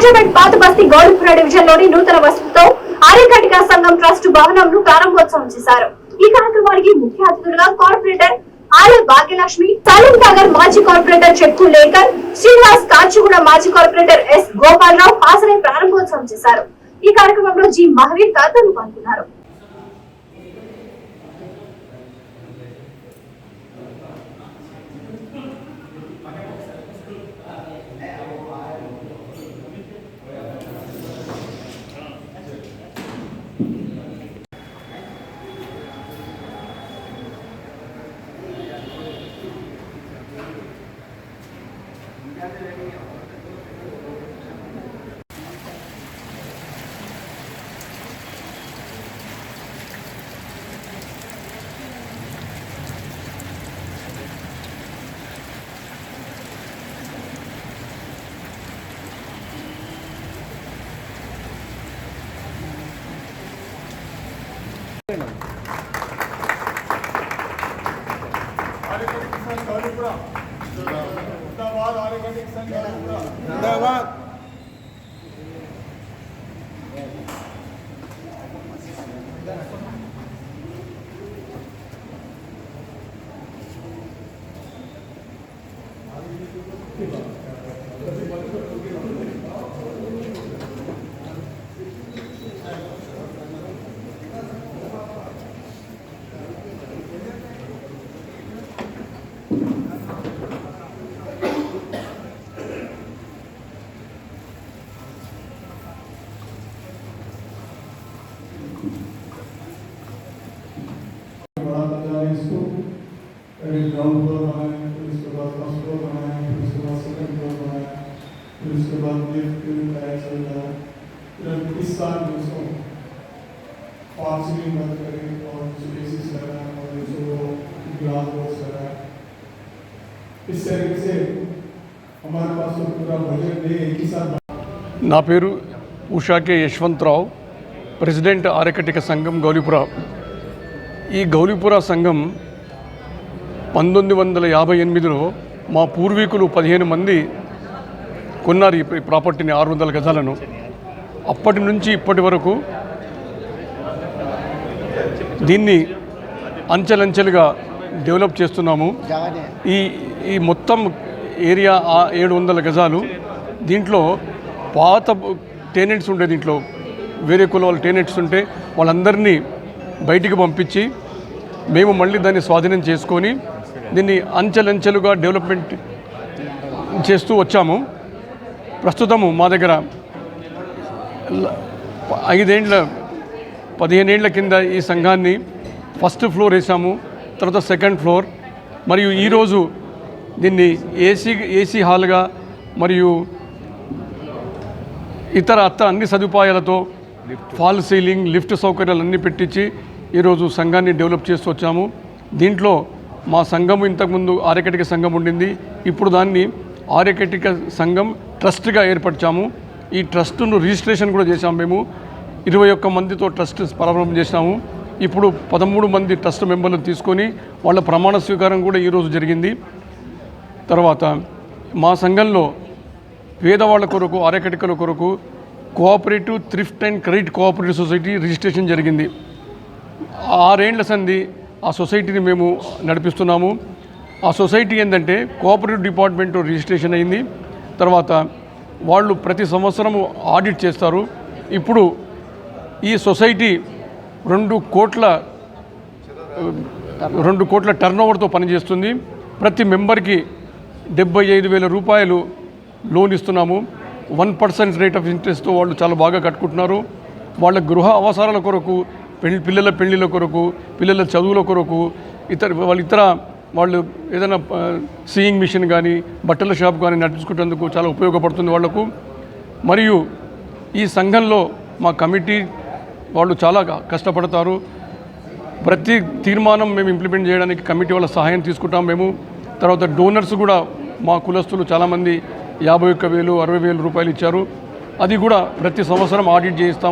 ఖైరతాబాద్ పాత బస్తీ గౌరీపుర డివిజన్ లోని నూతన వసతితో ఆర్యకటిక సంఘం ట్రస్ట్ భవనంను ప్రారంభోత్సవం చేశారు। ఈ కార్యక్రమానికి ముఖ్య అతిథులుగా కార్పొరేటర్ ఆలయ భాగ్యలక్ష్మి, సలీం నగర్ మాజీ కార్పొరేటర్ చెక్కు లేకర్, శ్రీనివాస్, కాచిగూడ మాజీ కార్పొరేటర్ ఎస్ గోపాలరావు హాజరై ప్రారంభోత్సవం చేశారు। ఈ కార్యక్రమంలో జి మహవీర్ తదితరులు పాల్గొన్నారు। ग्राउंड फ्लोर बनाए, फिर उसके बाद फर्स्ट फ्लोर बनाए, फिर उसके बाद सेकंड फ्लोर बनाए, फिर उसके बाद लिफ्ट टाइल्स लगाया, फिर इस साल जो उसको फॉल सीलिंग बंद करें और एसीस लगाए और जो ग्लास बॉक्स लगाए। इस तरीके से हमारे पास तो पूरा बजट नहीं एक ही साथ। నా పేరు ఉషా కే యశ్వంతరావు, ప్రెసిడెంట్ ఆర్యకటిక సంఘం గౌలీపుర। ఈ గౌలీపుర సంఘం 1958లో మా పూర్వీకులు 15 మంది కొన్నారు ఈ ప్రాపర్టీని, 600 గజాలను। అప్పటి నుంచి ఇప్పటి వరకు దీన్ని అంచెలంచెలుగా డెవలప్ చేస్తున్నాము। ఈ మొత్తం ఏరియా 700 గజాలు। దీంట్లో పాత టెనెంట్స్ ఉండే, దీంట్లో వేరే కుల టెనెంట్స్ ఉంటే వాళ్ళందరినీ బయటికి పంపించి మేము మళ్ళీ దాన్ని స్వాధీనం చేసుకొని దీన్ని అంచెలంచెలుగా డెవలప్మెంట్ చేస్తూ వచ్చాము। ప్రస్తుతము మా దగ్గర 15 ఏళ్ల కింద ఈ సంఘాన్ని ఫస్ట్ ఫ్లోర్ వేసాము, తర్వాత సెకండ్ ఫ్లోర్, మరియు ఈరోజు దీన్ని ఏసీ హాల్గా మరియు ఇతర అన్ని సదుపాయాలతో ఫాల్ సీలింగ్, లిఫ్ట్ సౌకర్యాలు అన్నీ పెట్టించి ఈరోజు సంఘాన్ని డెవలప్ చేస్తూ వచ్చాము। దీంట్లో మా సంఘం ఇంతకుముందు ఆర్యకటిక సంఘం ఉండింది, ఇప్పుడు దాన్ని ఆర్యకటిక సంఘం ట్రస్ట్గా ఏర్పరిచాము। ఈ ట్రస్టును రిజిస్ట్రేషన్ కూడా చేశాము మేము, 21 మందితో ట్రస్ట్ ప్రారంభం చేశాము। ఇప్పుడు 13 మంది ట్రస్ట్ మెంబర్లను తీసుకొని వాళ్ళ ప్రమాణ స్వీకారం కూడా ఈరోజు జరిగింది। తర్వాత మా సంఘంలో పేదవాళ్ళ కొరకు, ఆర్యకటికల కొరకు cooperative thrift and credit cooperative society registration జరిగింది। 6 ఏళ్ల సంది ఆ సొసైటీని మేము నడిపిస్తున్నాము। ఆ సొసైటీ ఏంటంటే కోఆపరేటివ్ డిపార్ట్మెంట్ రిజిస్ట్రేషన్ అయింది, తర్వాత వాళ్ళు ప్రతి సంవత్సరము ఆడిట్ చేస్తారు। ఇప్పుడు ఈ సొసైటీ 2 కోట్ల టర్నోవర్తో పనిచేస్తుంది। ప్రతి మెంబర్కి 75,000 రూపాయలు లోన్ ఇస్తున్నాము। 1% రేట్ ఆఫ్ ఇంట్రెస్ట్తో వాళ్ళు చాలా బాగా కట్టుకుంటున్నారు। వాళ్ళ గృహ అవసరాల కొరకు, పిల్లల పెళ్లిళ్ళ కొరకు, పిల్లల చదువుల కొరకు, వాళ్ళు ఏదైనా సీయింగ్ మిషన్ కానీ, బట్టల షాప్ కానీ నడుచుకునేందుకు చాలా ఉపయోగపడుతుంది వాళ్లకు। మరియు ఈ సంఘంలో మా కమిటీ వాళ్ళు చాలా కష్టపడతారు। ప్రతి తీర్మానం మేము ఇంప్లిమెంట్ చేయడానికి కమిటీ వాళ్ళ సహాయం తీసుకుంటాం మేము। తర్వాత డోనర్స్ కూడా మా కులస్తులు చాలామంది 51,000, 60,000 రూపాయలు ఇచ్చారు। అది కూడా ప్రతి సంవత్సరం ఆడిట్ చేయిస్తాము।